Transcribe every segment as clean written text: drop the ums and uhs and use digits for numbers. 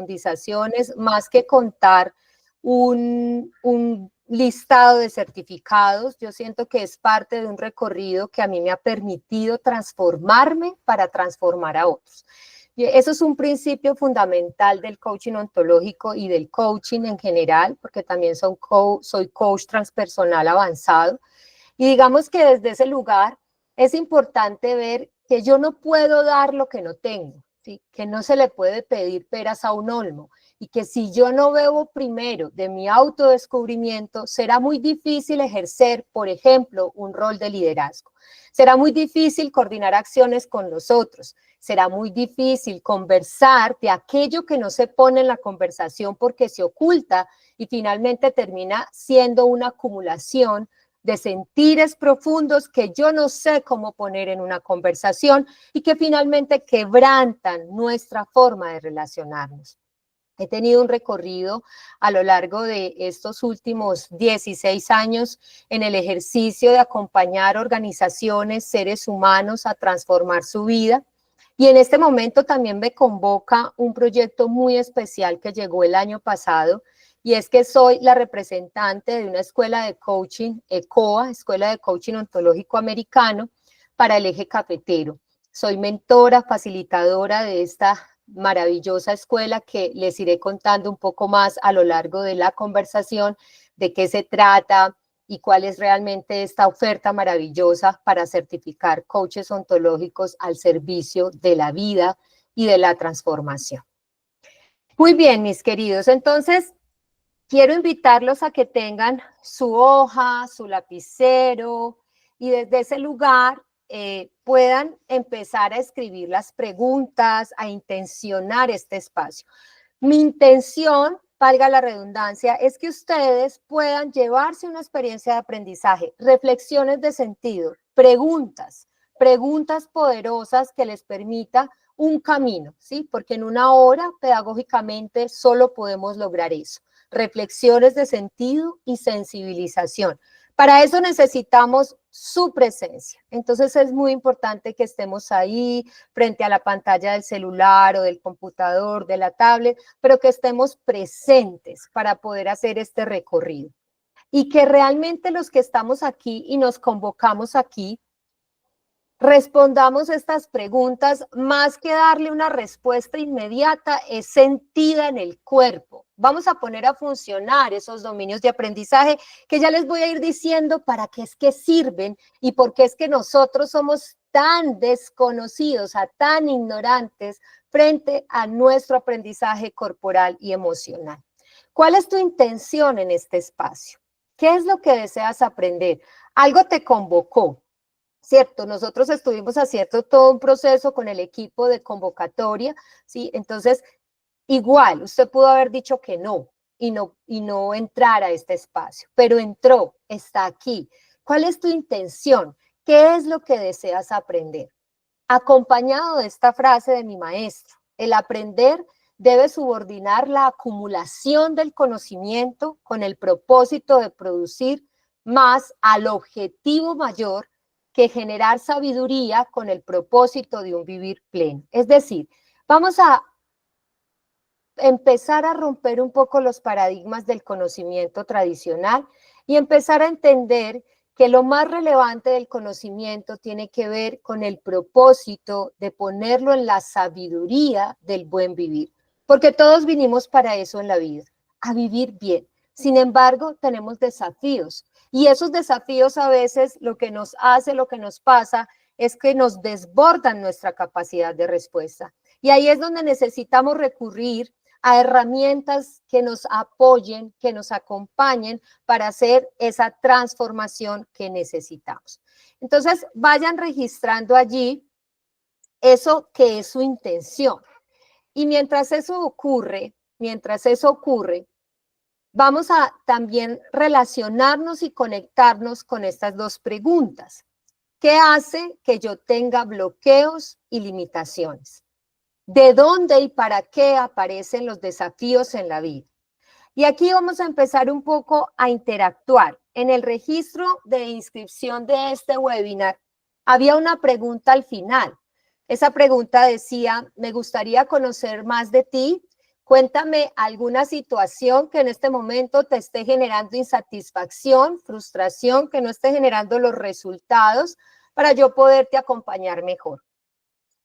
profundizaciones, más que contar un listado de certificados. Yo siento que es parte de un recorrido que a mí me ha permitido transformarme para transformar a otros. Y eso es un principio fundamental del coaching ontológico y del coaching en general, porque también soy coach transpersonal avanzado. Y digamos que desde ese lugar es importante ver que yo no puedo dar lo que no tengo, ¿sí? Que no se le puede pedir peras a un olmo, y que si yo no bebo primero de mi autodescubrimiento, será muy difícil ejercer, por ejemplo, un rol de liderazgo. Será muy difícil coordinar acciones con los otros. Será muy difícil conversar de aquello que no se pone en la conversación porque se oculta y finalmente termina siendo una acumulación de sentires profundos que yo no sé cómo poner en una conversación y que finalmente quebrantan nuestra forma de relacionarnos. He tenido un recorrido a lo largo de estos últimos 16 años en el ejercicio de acompañar organizaciones, seres humanos a transformar su vida. Y en este momento también me convoca un proyecto muy especial que llegó el año pasado, y es que soy la representante de una escuela de coaching, ECOA, Escuela de Coaching Ontológico Americano, para el eje cafetero. Soy mentora, facilitadora de esta maravillosa escuela que les iré contando un poco más a lo largo de la conversación, de qué se trata y cuál es realmente esta oferta maravillosa para certificar coaches ontológicos al servicio de la vida y de la transformación. Muy bien, mis queridos, entonces quiero invitarlos a que tengan su hoja, su lapicero, y desde ese lugar puedan empezar a escribir las preguntas, a intencionar este espacio. Mi intención, valga la redundancia, es que ustedes puedan llevarse una experiencia de aprendizaje, reflexiones de sentido, preguntas poderosas que les permita un camino, ¿sí? Porque en una hora, pedagógicamente, solo podemos lograr eso. Reflexiones de sentido y sensibilización. Para eso necesitamos su presencia. Entonces es muy importante que estemos ahí frente a la pantalla del celular o del computador, de la tablet, pero que estemos presentes para poder hacer este recorrido. Y que realmente los que estamos aquí y nos convocamos aquí, respondamos estas preguntas, más que darle una respuesta inmediata, es sentida en el cuerpo. Vamos a poner a funcionar esos dominios de aprendizaje que ya les voy a ir diciendo para qué es que sirven y por qué es que nosotros somos tan desconocidos, tan ignorantes frente a nuestro aprendizaje corporal y emocional. ¿Cuál es tu intención en este espacio? ¿Qué es lo que deseas aprender? Algo te convocó, ¿cierto? Nosotros estuvimos haciendo todo un proceso con el equipo de convocatoria, ¿sí? Entonces, igual, usted pudo haber dicho que no y no entrar a este espacio, pero entró, está aquí. ¿Cuál es tu intención? ¿Qué es lo que deseas aprender? Acompañado de esta frase de mi maestro, el aprender debe subordinar la acumulación del conocimiento con el propósito de producir más al objetivo mayor que generar sabiduría con el propósito de un vivir pleno. Es decir, vamos a empezar a romper un poco los paradigmas del conocimiento tradicional y empezar a entender que lo más relevante del conocimiento tiene que ver con el propósito de ponerlo en la sabiduría del buen vivir, porque todos vinimos para eso en la vida, a vivir bien. Sin embargo, tenemos desafíos, y esos desafíos a veces lo que nos hace, lo que nos pasa, es que nos desbordan nuestra capacidad de respuesta. Y ahí es donde necesitamos recurrir a herramientas que nos apoyen, que nos acompañen para hacer esa transformación que necesitamos. Entonces, vayan registrando allí eso que es su intención. Y mientras eso ocurre, vamos a también relacionarnos y conectarnos con estas dos preguntas. ¿Qué hace que yo tenga bloqueos y limitaciones? ¿De dónde y para qué aparecen los desafíos en la vida? Y aquí vamos a empezar un poco a interactuar. En el registro de inscripción de este webinar había una pregunta al final. Esa pregunta decía: me gustaría conocer más de ti. Cuéntame alguna situación que en este momento te esté generando insatisfacción, frustración, que no esté generando los resultados para yo poderte acompañar mejor.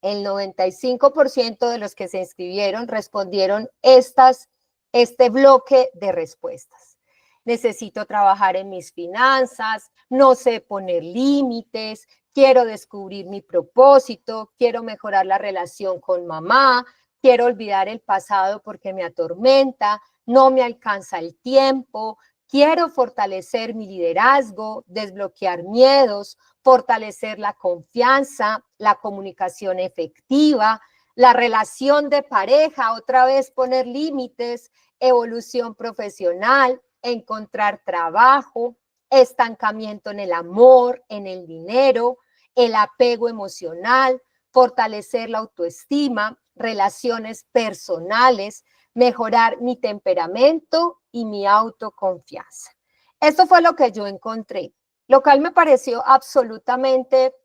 El 95% de los que se inscribieron respondieron este bloque de respuestas. Necesito trabajar en mis finanzas, no sé poner límites, quiero descubrir mi propósito, quiero mejorar la relación con mamá, quiero olvidar el pasado porque me atormenta, no me alcanza el tiempo, quiero fortalecer mi liderazgo, desbloquear miedos, fortalecer la confianza, la comunicación efectiva, la relación de pareja, otra vez poner límites, evolución profesional, encontrar trabajo, estancamiento en el amor, en el dinero, el apego emocional, fortalecer la autoestima, relaciones personales, mejorar mi temperamento y mi autoconfianza. Esto fue lo que yo encontré, lo cual me pareció absolutamente,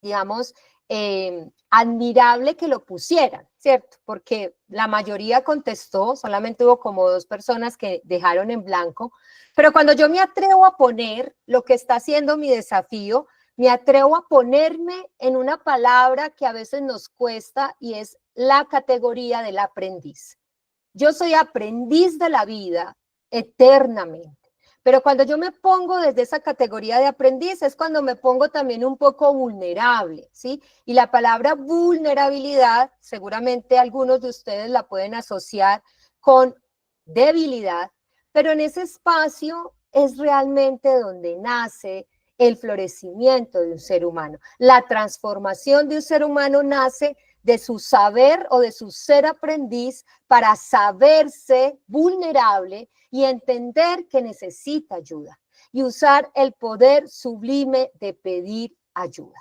digamos, admirable que lo pusieran, ¿cierto? Porque la mayoría contestó, solamente hubo como 2 personas que dejaron en blanco, pero cuando yo me atrevo a poner lo que está haciendo mi desafío, me atrevo a ponerme en una palabra que a veces nos cuesta y es la categoría del aprendiz. Yo soy aprendiz de la vida eternamente. Pero cuando yo me pongo desde esa categoría de aprendiz es cuando me pongo también un poco vulnerable, ¿sí? Y la palabra vulnerabilidad, seguramente algunos de ustedes la pueden asociar con debilidad, pero en ese espacio es realmente donde nace el florecimiento de un ser humano. La transformación de un ser humano nace de su saber o de su ser aprendiz para saberse vulnerable y entender que necesita ayuda y usar el poder sublime de pedir ayuda.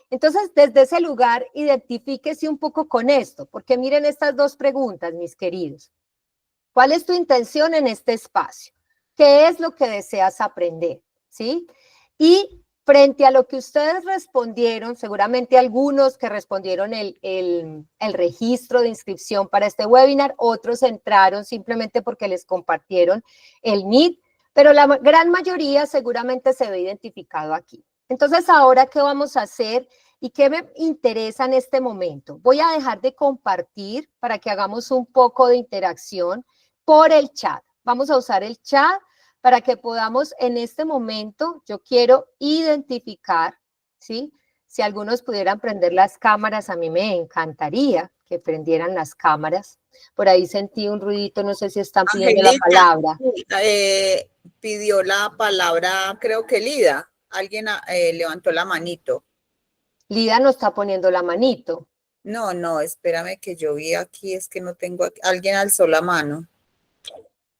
Entonces, desde ese lugar, identifíquese un poco con esto, porque miren estas 2 preguntas, mis queridos. ¿Cuál es tu intención en este espacio? ¿Qué es lo que deseas aprender? ¿Sí? Y frente a lo que ustedes respondieron, seguramente algunos que respondieron el registro de inscripción para este webinar, otros entraron simplemente porque les compartieron el Meet, pero la gran mayoría seguramente se ve identificado aquí. Entonces, ahora, ¿qué vamos a hacer? ¿Y qué me interesa en este momento? Voy a dejar de compartir para que hagamos un poco de interacción por el chat. Vamos a usar el chat para que podamos en este momento, yo quiero identificar, ¿sí? Si algunos pudieran prender las cámaras, a mí me encantaría que prendieran las cámaras. Por ahí sentí un ruidito, no sé si están pidiendo la palabra. Pidió la palabra, creo que Lida. Alguien levantó la manito. Lida no está poniendo la manito. No, espérame que yo vi aquí, es que no tengo aquí. Alguien alzó la mano.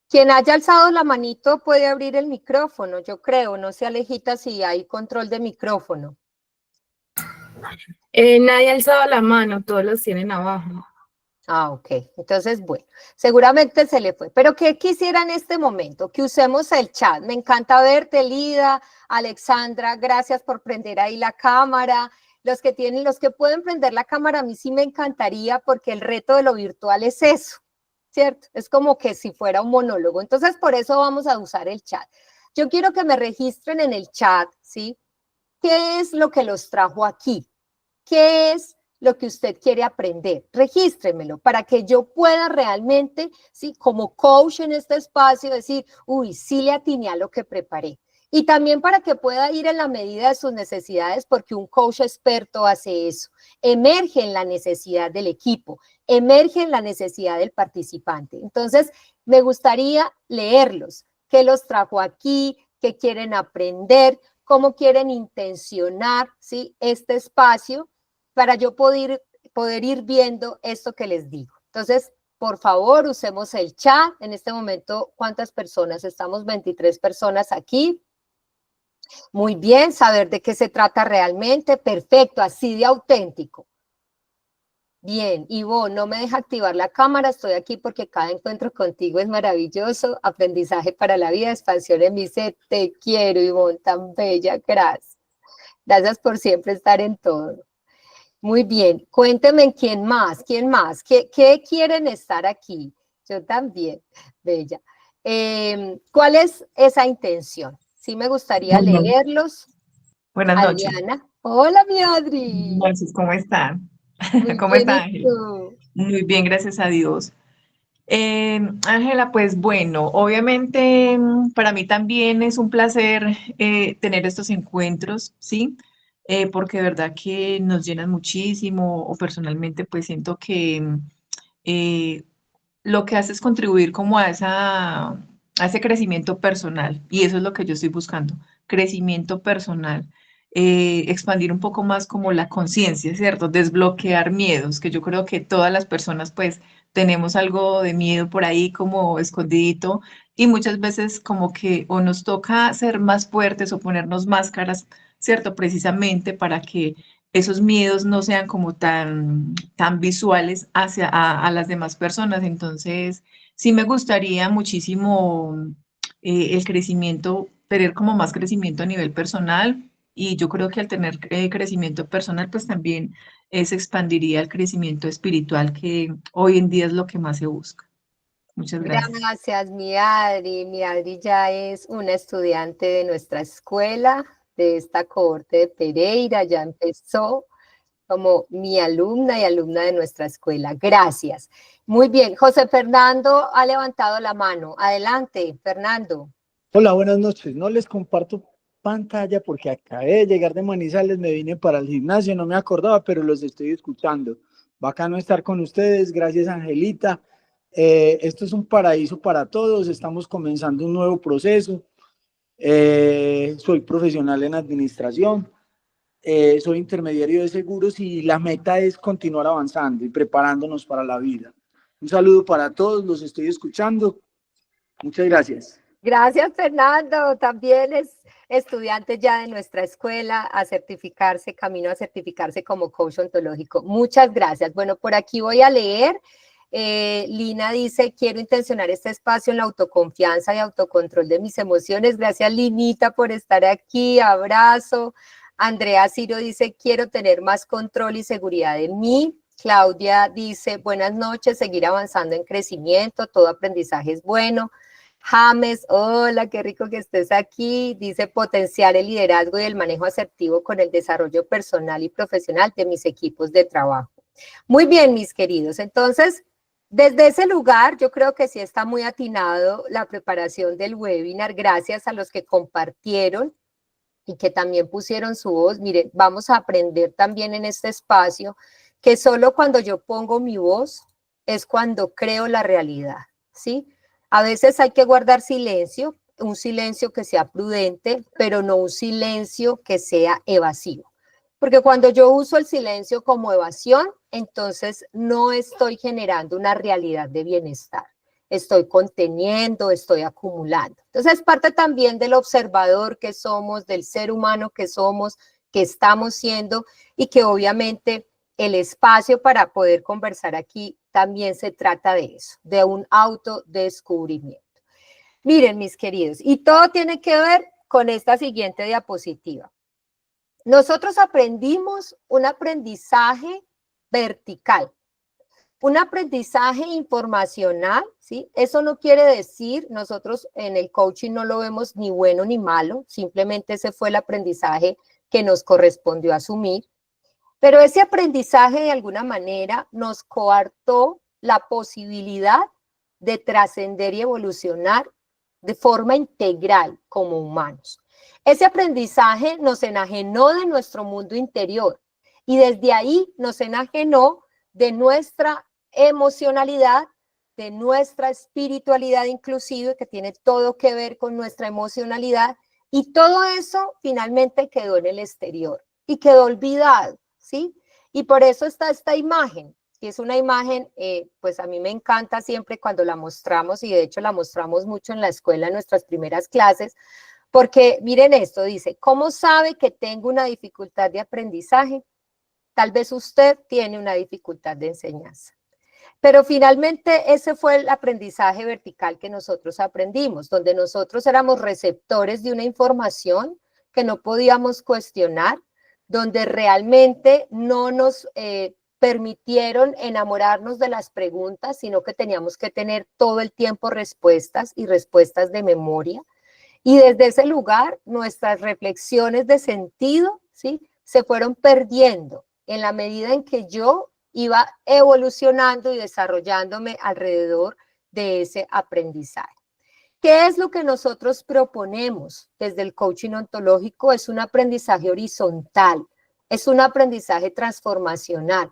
Quien haya alzado la manito puede abrir el micrófono, yo creo. No sé, Alejita, si hay control de micrófono. Nadie ha alzado la mano, todos los tienen abajo. Ah, ok. Entonces, bueno, seguramente se le fue. Pero ¿qué quisiera en este momento? Que usemos el chat. Me encanta verte, Lida, Alexandra, gracias por prender ahí la cámara. Los que pueden prender la cámara, a mí sí me encantaría porque el reto de lo virtual es eso, ¿cierto? Es como que si fuera un monólogo. Entonces, por eso vamos a usar el chat. Yo quiero que me registren en el chat, ¿sí? ¿Qué es lo que los trajo aquí? ¿Qué es lo que usted quiere aprender? Regístremelo para que yo pueda realmente, ¿sí? Como coach en este espacio, decir, uy, sí le atiné a lo que preparé. Y también para que pueda ir en la medida de sus necesidades, porque un coach experto hace eso. Emerge en la necesidad del equipo, emerge en la necesidad del participante. Entonces, me gustaría leerlos. ¿Qué los trajo aquí? ¿Qué quieren aprender? ¿Cómo quieren intencionar, ¿sí? Este espacio para yo poder ir viendo esto que les digo? Entonces, por favor, usemos el chat. En este momento, ¿cuántas personas? Estamos 23 personas aquí. Muy bien, saber de qué se trata realmente. Perfecto, así de auténtico. Bien, Ivonne, no me deja activar la cámara, estoy aquí porque cada encuentro contigo es maravilloso. Aprendizaje para la vida, expansión en mi ser. Te quiero, Ivonne, tan bella, gracias. Gracias por siempre estar en todo. Muy bien, cuénteme quién más, ¿qué quieren estar aquí? Yo también, bella. ¿Cuál es esa intención? Sí me gustaría Bueno, leerlos. buenas noches. Adriana, hola mi Adri, Buenas noches, ¿cómo están? muy ¿Cómo bien, está ¿y Ángela? tú? Muy bien, gracias a Dios. Ángela, pues bueno, obviamente para mí también es un placer tener estos encuentros, ¿sí? Porque de verdad que nos llenan muchísimo o personalmente pues siento que eh, lo que hace es contribuir como a ese crecimiento personal y eso es lo que yo estoy buscando, crecimiento personal, expandir un poco más como la conciencia, ¿cierto? Desbloquear miedos, que yo creo que todas las personas pues tenemos algo de miedo por ahí como escondidito y muchas veces como que o nos toca ser más fuertes o ponernos máscaras, ¿cierto? Precisamente para que esos miedos no sean como tan visuales hacia a las demás personas. Entonces, sí me gustaría muchísimo el crecimiento, tener como más crecimiento a nivel personal y yo creo que al tener crecimiento personal, pues también se expandiría el crecimiento espiritual que hoy en día es lo que más se busca. Muchas gracias. Gracias, mi Adri. Mi Adri ya es una estudiante de nuestra escuela, de esta cohorte de Pereira, ya empezó como mi alumna y alumna de nuestra escuela. Gracias. Muy bien, José Fernando ha levantado la mano. Adelante, Fernando. Hola, buenas noches. No les comparto pantalla porque acabé de llegar de Manizales, me vine para el gimnasio, no me acordaba, pero los estoy escuchando. Bacano estar con ustedes, gracias Angelita. Esto es un paraíso para todos, estamos comenzando un nuevo proceso. Soy profesional en administración, soy intermediario de seguros y la meta es continuar avanzando y preparándonos para la vida. Un saludo para todos, los estoy escuchando. Muchas gracias. Gracias, Fernando. También es estudiante ya de nuestra escuela a certificarse, camino a certificarse como coach ontológico. Muchas gracias. Bueno, por aquí voy a leer. Lina dice, quiero intencionar este espacio en la autoconfianza y autocontrol de mis emociones. Gracias, Linita, por estar aquí. Abrazo. Andrea Ciro dice, quiero tener más control y seguridad en mí. Claudia dice, buenas noches, seguir avanzando en crecimiento, todo aprendizaje es bueno. James, hola, qué rico que estés aquí. Dice, potenciar el liderazgo y el manejo asertivo con el desarrollo personal y profesional de mis equipos de trabajo. Muy bien, mis queridos. Entonces, desde ese lugar, yo creo que sí está muy atinado la preparación del webinar. Gracias a los que compartieron y que también pusieron su voz. Miren, vamos a aprender también en este espacio que solo cuando yo pongo mi voz es cuando creo la realidad, ¿sí? A veces hay que guardar silencio, un silencio que sea prudente, pero no un silencio que sea evasivo. Porque cuando yo uso el silencio como evasión, entonces no estoy generando una realidad de bienestar. Estoy conteniendo, estoy acumulando. Entonces es parte también del observador que somos, del ser humano que somos, que estamos siendo y que obviamente el espacio para poder conversar aquí también se trata de eso, de un autodescubrimiento. Miren, mis queridos, y todo tiene que ver con esta siguiente diapositiva. Nosotros aprendimos un aprendizaje vertical, un aprendizaje informacional, ¿sí? Eso no quiere decir, nosotros en el coaching no lo vemos ni bueno ni malo, simplemente ese fue el aprendizaje que nos correspondió asumir. Pero ese aprendizaje de alguna manera nos coartó la posibilidad de trascender y evolucionar de forma integral como humanos. Ese aprendizaje nos enajenó de nuestro mundo interior y desde ahí nos enajenó de nuestra emocionalidad, de nuestra espiritualidad inclusive, que tiene todo que ver con nuestra emocionalidad, y todo eso finalmente quedó en el exterior y quedó olvidado, ¿sí? Y por eso está esta imagen, que es una imagen, pues a mí me encanta siempre cuando la mostramos, y de hecho la mostramos mucho en la escuela en nuestras primeras clases, porque miren esto, dice, ¿cómo sabe que tengo una dificultad de aprendizaje? Tal vez usted tiene una dificultad de enseñanza. Pero finalmente ese fue el aprendizaje vertical que nosotros aprendimos, donde nosotros éramos receptores de una información que no podíamos cuestionar, donde realmente no nos permitieron enamorarnos de las preguntas, sino que teníamos que tener todo el tiempo respuestas y respuestas de memoria. Y desde ese lugar, nuestras reflexiones de sentido, ¿sí?, se fueron perdiendo en la medida en que yo iba evolucionando y desarrollándome alrededor de ese aprendizaje. ¿Qué es lo que nosotros proponemos desde el coaching ontológico? Es un aprendizaje horizontal, es un aprendizaje transformacional,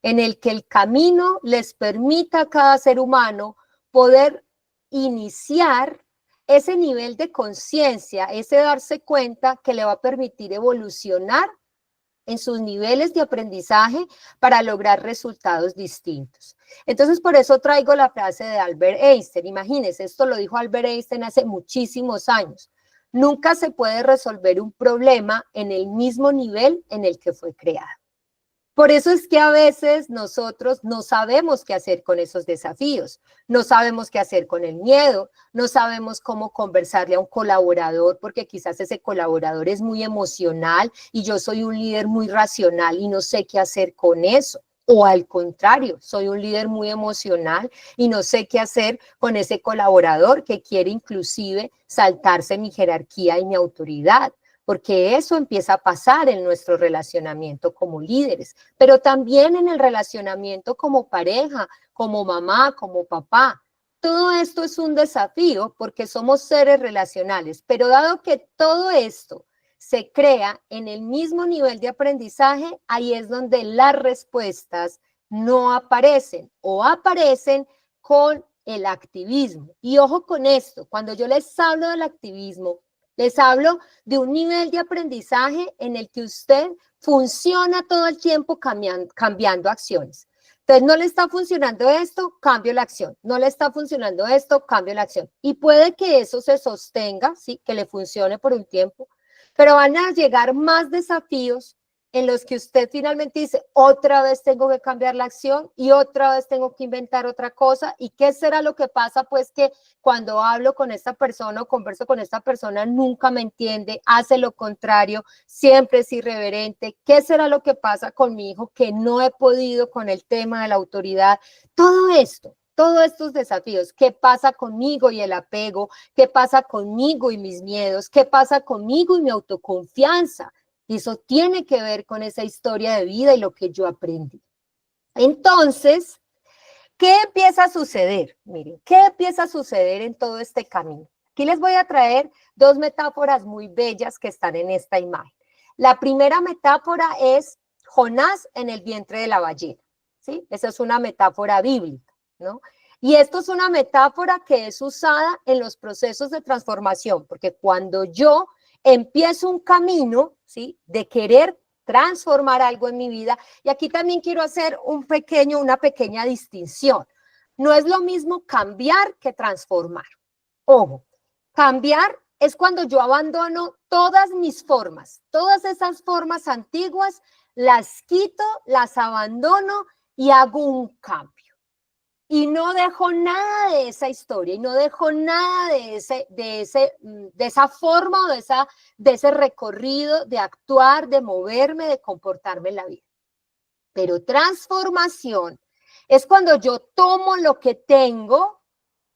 en el que el camino les permita a cada ser humano poder iniciar ese nivel de conciencia, ese darse cuenta que le va a permitir evolucionar en sus niveles de aprendizaje para lograr resultados distintos. Entonces, por eso traigo la frase de Albert Einstein. Imagínense, esto lo dijo Albert Einstein hace muchísimos años. Nunca se puede resolver un problema en el mismo nivel en el que fue creado. Por eso es que a veces nosotros no sabemos qué hacer con esos desafíos, no sabemos qué hacer con el miedo, no sabemos cómo conversarle a un colaborador, porque quizás ese colaborador es muy emocional y yo soy un líder muy racional y no sé qué hacer con eso. O al contrario, soy un líder muy emocional y no sé qué hacer con ese colaborador que quiere inclusive saltarse mi jerarquía y mi autoridad. Porque eso empieza a pasar en nuestro relacionamiento como líderes, pero también en el relacionamiento como pareja, como mamá, como papá. Todo esto es un desafío porque somos seres relacionales, pero dado que todo esto se crea en el mismo nivel de aprendizaje, ahí es donde las respuestas no aparecen o aparecen con el activismo. Y ojo con esto, cuando yo les hablo del activismo, les hablo de un nivel de aprendizaje en el que usted funciona todo el tiempo cambiando acciones. Entonces, no le está funcionando esto, cambio la acción. No le está funcionando esto, cambio la acción. Y puede que eso se sostenga, ¿sí?, que le funcione por un tiempo, pero van a llegar más desafíos en los que usted finalmente dice, otra vez tengo que cambiar la acción y otra vez tengo que inventar otra cosa. ¿Y qué será lo que pasa? Pues que cuando hablo con esta persona o converso con esta persona nunca me entiende, hace lo contrario, siempre es irreverente. ¿Qué será lo que pasa con mi hijo que no he podido con el tema de la autoridad? Todo esto. Todos estos desafíos, ¿qué pasa conmigo y el apego? ¿Qué pasa conmigo y mis miedos? ¿Qué pasa conmigo y mi autoconfianza? Y eso tiene que ver con esa historia de vida y lo que yo aprendí. Entonces, ¿qué empieza a suceder? Miren, ¿qué empieza a suceder en todo este camino? Aquí les voy a traer dos metáforas muy bellas que están en esta imagen. La primera metáfora es Jonás en el vientre de la ballena, ¿sí? Esa es una metáfora bíblica, ¿no? Y esto es una metáfora que es usada en los procesos de transformación, porque cuando yo empiezo un camino, ¿sí?, de querer transformar algo en mi vida, y aquí también quiero hacer una pequeña distinción. No es lo mismo cambiar que transformar. Ojo, cambiar es cuando yo abandono todas mis formas, todas esas formas antiguas, las quito, las abandono y hago un cambio. Y no dejo nada de esa historia, y no dejo nada de esa forma o de ese recorrido de actuar, de moverme, de comportarme en la vida. Pero transformación es cuando yo tomo lo que tengo,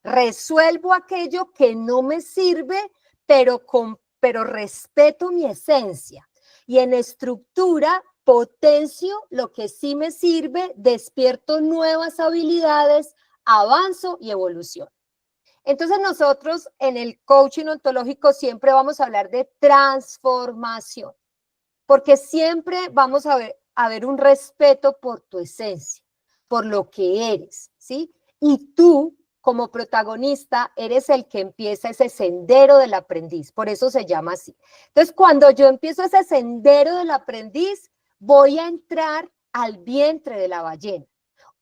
resuelvo aquello que no me sirve, pero respeto mi esencia. Y en estructura potencio lo que sí me sirve, despierto nuevas habilidades, avanzo y evoluciono. Entonces nosotros en el coaching ontológico siempre vamos a hablar de transformación, porque siempre vamos a ver un respeto por tu esencia, por lo que eres, ¿sí? Y tú, como protagonista, eres el que empieza ese sendero del aprendiz, por eso se llama así. Entonces, cuando yo empiezo ese sendero del aprendiz, voy a entrar al vientre de la ballena.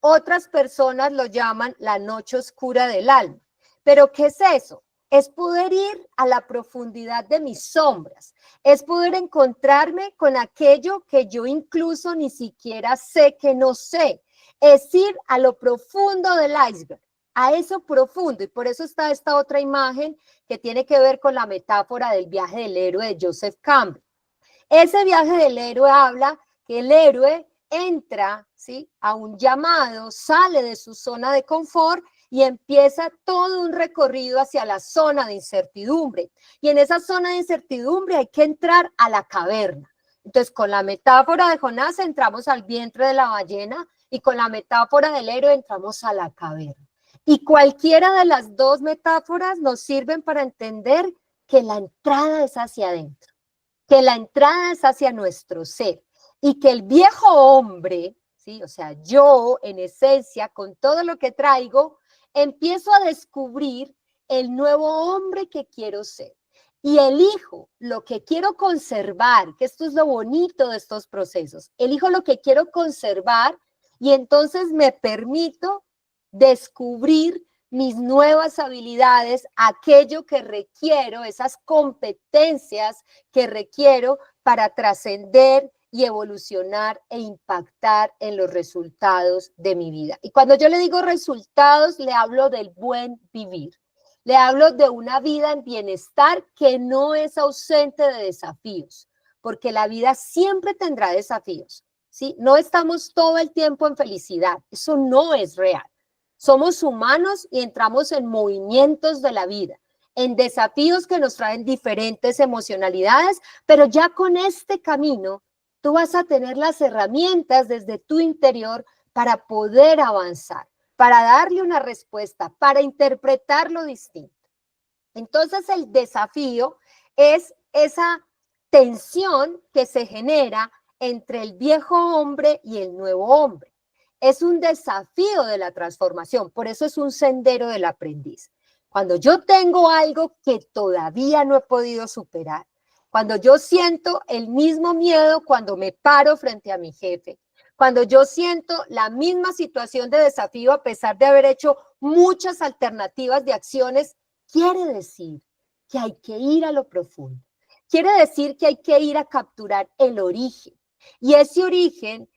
Otras personas lo llaman la noche oscura del alma. ¿Pero qué es eso? Es poder ir a la profundidad de mis sombras, es poder encontrarme con aquello que yo incluso ni siquiera sé que no sé, es ir a lo profundo del iceberg, a eso profundo, y por eso está esta otra imagen que tiene que ver con la metáfora del viaje del héroe de Joseph Campbell. Ese viaje del héroe habla que el héroe entra, ¿sí?, a un llamado, sale de su zona de confort y empieza todo un recorrido hacia la zona de incertidumbre. Y en esa zona de incertidumbre hay que entrar a la caverna. Entonces, con la metáfora de Jonás entramos al vientre de la ballena y con la metáfora del héroe entramos a la caverna. Y cualquiera de las dos metáforas nos sirven para entender que la entrada es hacia adentro, que la entrada es hacia nuestro ser y que el viejo hombre, ¿sí?, o sea, yo en esencia, con todo lo que traigo, empiezo a descubrir el nuevo hombre que quiero ser. Y elijo lo que quiero conservar, que esto es lo bonito de estos procesos. Elijo lo que quiero conservar y entonces me permito descubrir mis nuevas habilidades, aquello que requiero, esas competencias que requiero para trascender y evolucionar e impactar en los resultados de mi vida. Y cuando yo le digo resultados, le hablo del buen vivir. Le hablo de una vida en bienestar que no es ausente de desafíos, porque la vida siempre tendrá desafíos, ¿sí? No estamos todo el tiempo en felicidad, eso no es real. Somos humanos y entramos en movimientos de la vida, en desafíos que nos traen diferentes emocionalidades, pero ya con este camino tú vas a tener las herramientas desde tu interior para poder avanzar, para darle una respuesta, para interpretarlo distinto. Entonces el desafío es esa tensión que se genera entre el viejo hombre y el nuevo hombre. Es un desafío de la transformación, por eso es un sendero del aprendiz. Cuando yo tengo algo que todavía no he podido superar, cuando yo siento el mismo miedo cuando me paro frente a mi jefe, cuando yo siento la misma situación de desafío a pesar de haber hecho muchas alternativas de acciones, quiere decir que hay que ir a lo profundo. Quiere decir que hay que ir a capturar el origen. Y ese origen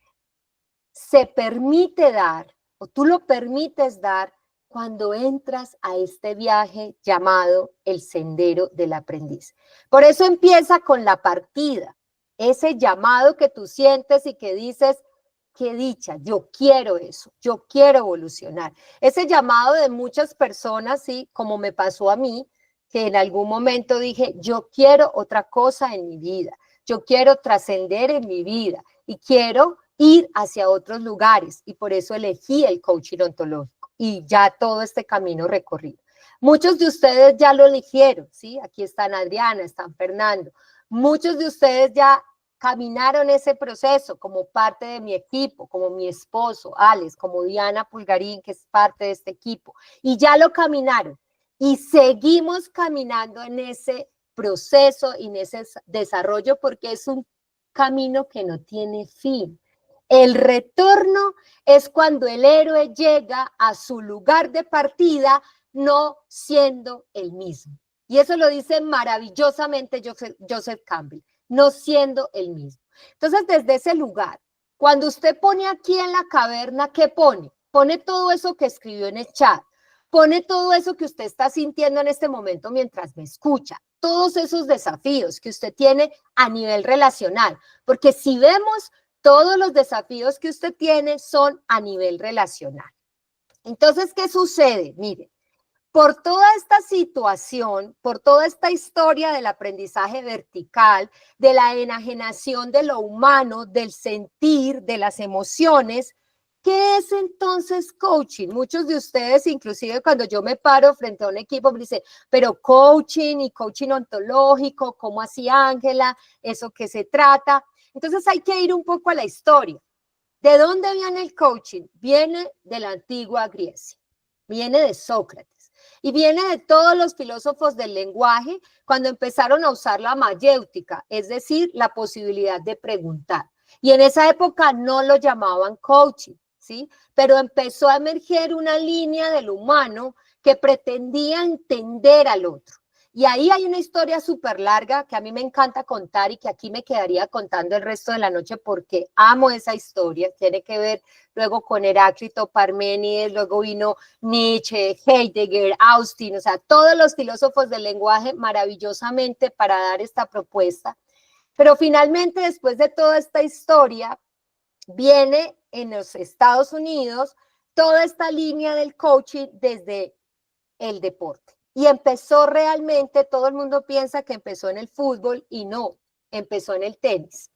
se permite dar, o tú lo permites dar, cuando entras a este viaje llamado el sendero del aprendiz. Por eso empieza con la partida, ese llamado que tú sientes y que dices, qué dicha, yo quiero eso, yo quiero evolucionar. Ese llamado de muchas personas, sí, como me pasó a mí, que en algún momento dije, yo quiero otra cosa en mi vida, yo quiero trascender en mi vida y quiero ir hacia otros lugares y por eso elegí el coaching ontológico y ya todo este camino recorrido. Muchos de ustedes ya lo eligieron, ¿sí? Aquí están Adriana, están Fernando. Muchos de ustedes ya caminaron ese proceso como parte de mi equipo, como mi esposo, Alex, como Diana Pulgarín, que es parte de este equipo, y ya lo caminaron. Y seguimos caminando en ese proceso y en ese desarrollo porque es un camino que no tiene fin. El retorno es cuando el héroe llega a su lugar de partida no siendo el mismo. Y eso lo dice maravillosamente Joseph Campbell, no siendo el mismo. Entonces, desde ese lugar, cuando usted pone aquí en la caverna, ¿qué pone? Pone todo eso que escribió en el chat, pone todo eso que usted está sintiendo en este momento mientras me escucha, todos esos desafíos que usted tiene a nivel relacional, porque si vemos, todos los desafíos que usted tiene son a nivel relacional. Entonces, ¿qué sucede? Mire, por toda esta situación, por toda esta historia del aprendizaje vertical, de la enajenación de lo humano, del sentir, de las emociones, ¿qué es entonces coaching? Muchos de ustedes, inclusive cuando yo me paro frente a un equipo, me dicen, pero coaching y coaching ontológico, ¿cómo así, Ángela? ¿Eso qué se trata? Entonces hay que ir un poco a la historia. ¿De dónde viene el coaching? Viene de la antigua Grecia, viene de Sócrates y viene de todos los filósofos del lenguaje cuando empezaron a usar la mayéutica, es decir, la posibilidad de preguntar. Y en esa época no lo llamaban coaching, ¿sí? Pero empezó a emerger una línea del humano que pretendía entender al otro. Y ahí hay una historia súper larga que a mí me encanta contar y que aquí me quedaría contando el resto de la noche porque amo esa historia. Tiene que ver luego con Heráclito, Parménides, luego vino Nietzsche, Heidegger, Austin, o sea, todos los filósofos del lenguaje maravillosamente para dar esta propuesta. Pero finalmente, después de toda esta historia, viene en los Estados Unidos toda esta línea del coaching desde el deporte. Y empezó realmente, todo el mundo piensa que empezó en el fútbol y no, empezó en el tenis.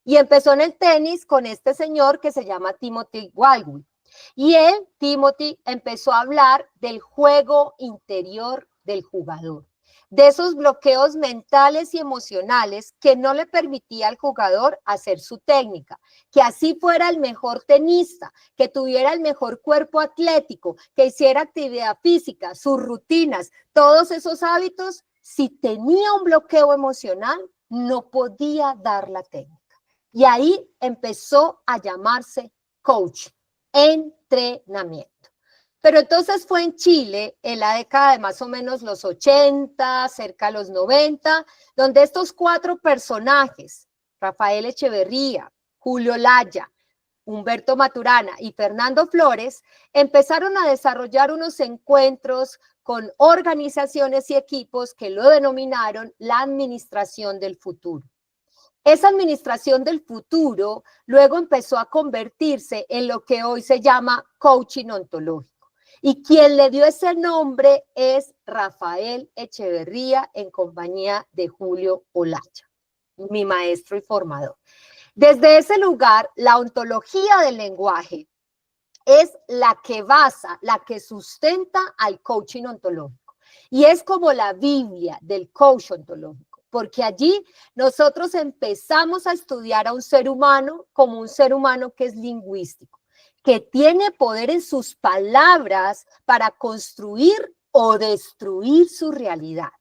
Y empezó en el tenis con este señor que se llama Timothy Baldwin. Y él, Timothy, empezó a hablar del juego interior del jugador, de esos bloqueos mentales y emocionales que no le permitía al jugador hacer su técnica, que así fuera el mejor tenista, que tuviera el mejor cuerpo atlético, que hiciera actividad física, sus rutinas, todos esos hábitos, si tenía un bloqueo emocional, no podía dar la técnica. Y ahí empezó a llamarse coach, entrenamiento. Pero entonces fue en Chile, en la década de más o menos los 80, cerca de los 90, donde estos 4 personajes, Rafael Echeverría, Julio Laya, Humberto Maturana y Fernando Flores, empezaron a desarrollar unos encuentros con organizaciones y equipos que lo denominaron la administración del futuro. Esa administración del futuro luego empezó a convertirse en lo que hoy se llama coaching ontológico. Y quien le dio ese nombre es Rafael Echeverría en compañía de Julio Olaya, mi maestro y formador. Desde ese lugar, la ontología del lenguaje es la que basa, la que sustenta al coaching ontológico. Y es como la Biblia del coach ontológico, porque allí nosotros empezamos a estudiar a un ser humano como un ser humano que es lingüístico, que tiene poder en sus palabras para construir o destruir su realidad.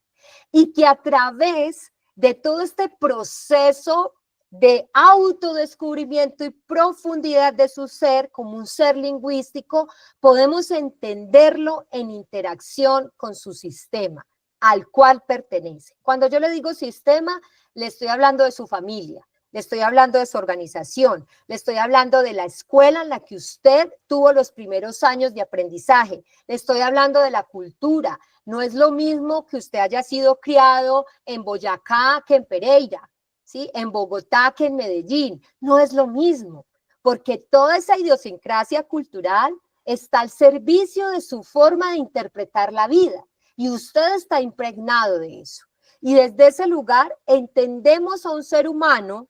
Y que a través de todo este proceso de autodescubrimiento y profundidad de su ser como un ser lingüístico, podemos entenderlo en interacción con su sistema, al cual pertenece. Cuando yo le digo sistema, le estoy hablando de su familia, le estoy hablando de su organización, le estoy hablando de la escuela en la que usted tuvo los primeros años de aprendizaje, le estoy hablando de la cultura. No es lo mismo que usted haya sido criado en Boyacá que en Pereira, ¿sí? En Bogotá que en Medellín. No es lo mismo, porque toda esa idiosincrasia cultural está al servicio de su forma de interpretar la vida y usted está impregnado de eso. Y desde ese lugar entendemos a un ser humano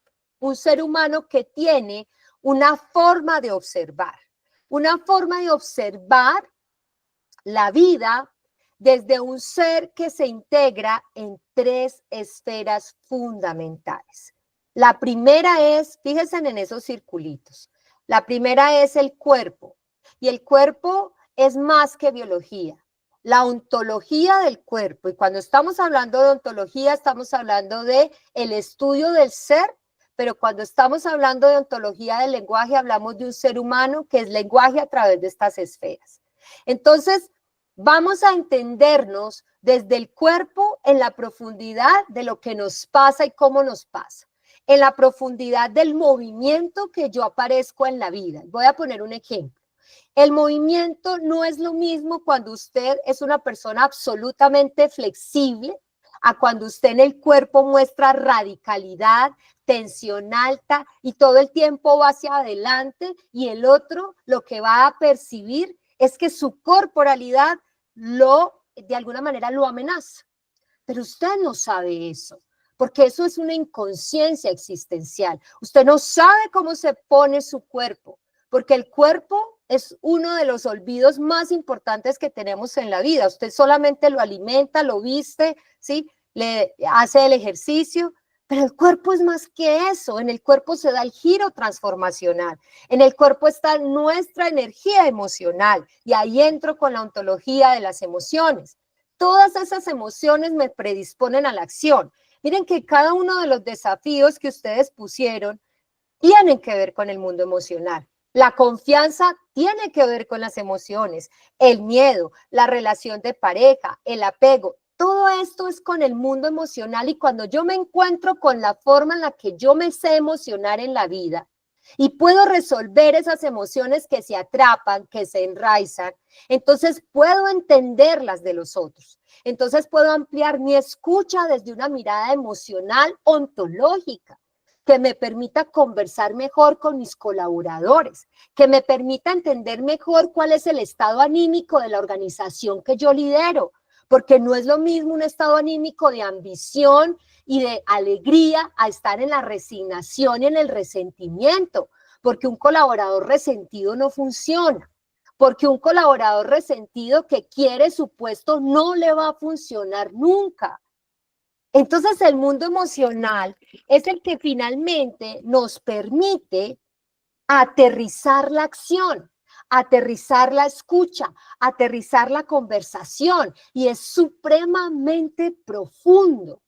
que tiene una forma de observar la vida desde un ser que se integra en 3 esferas fundamentales. La primera es, fíjense en esos circulitos, la primera es el cuerpo, y el cuerpo es más que biología. La ontología del cuerpo, y cuando estamos hablando de ontología, estamos hablando de el estudio del ser. Pero cuando estamos hablando de ontología del lenguaje, hablamos de un ser humano que es lenguaje a través de estas esferas. Entonces, vamos a entendernos desde el cuerpo en la profundidad de lo que nos pasa y cómo nos pasa, en la profundidad del movimiento que yo aparezco en la vida. Voy a poner un ejemplo. El movimiento no es lo mismo cuando usted es una persona absolutamente flexible, a cuando usted en el cuerpo muestra radicalidad, tensión alta y todo el tiempo va hacia adelante, y el otro lo que va a percibir es que su corporalidad de alguna manera lo amenaza. Pero usted no sabe eso, porque eso es una inconsciencia existencial. Usted no sabe cómo se pone su cuerpo, porque el cuerpo es uno de los olvidos más importantes que tenemos en la vida. Usted solamente lo alimenta, lo viste, ¿sí? Le hace el ejercicio, pero el cuerpo es más que eso. En el cuerpo se da el giro transformacional. En el cuerpo está nuestra energía emocional, y ahí entro con la ontología de las emociones. Todas esas emociones me predisponen a la acción. Miren que cada uno de los desafíos que ustedes pusieron tienen que ver con el mundo emocional. La confianza tiene que ver con las emociones, el miedo, la relación de pareja, el apego. Todo esto es con el mundo emocional, y cuando yo me encuentro con la forma en la que yo me sé emocionar en la vida, y puedo resolver esas emociones que se atrapan, que se enraizan, entonces puedo entenderlas de los otros. Entonces puedo ampliar mi escucha desde una mirada emocional ontológica, que me permita conversar mejor con mis colaboradores, que me permita entender mejor cuál es el estado anímico de la organización que yo lidero, porque no es lo mismo un estado anímico de ambición y de alegría a estar en la resignación y en el resentimiento, porque un colaborador resentido no funciona, porque un colaborador resentido que quiere su puesto no le va a funcionar nunca. Entonces el mundo emocional es el que finalmente nos permite aterrizar la acción, aterrizar la escucha, aterrizar la conversación, y es supremamente profundo.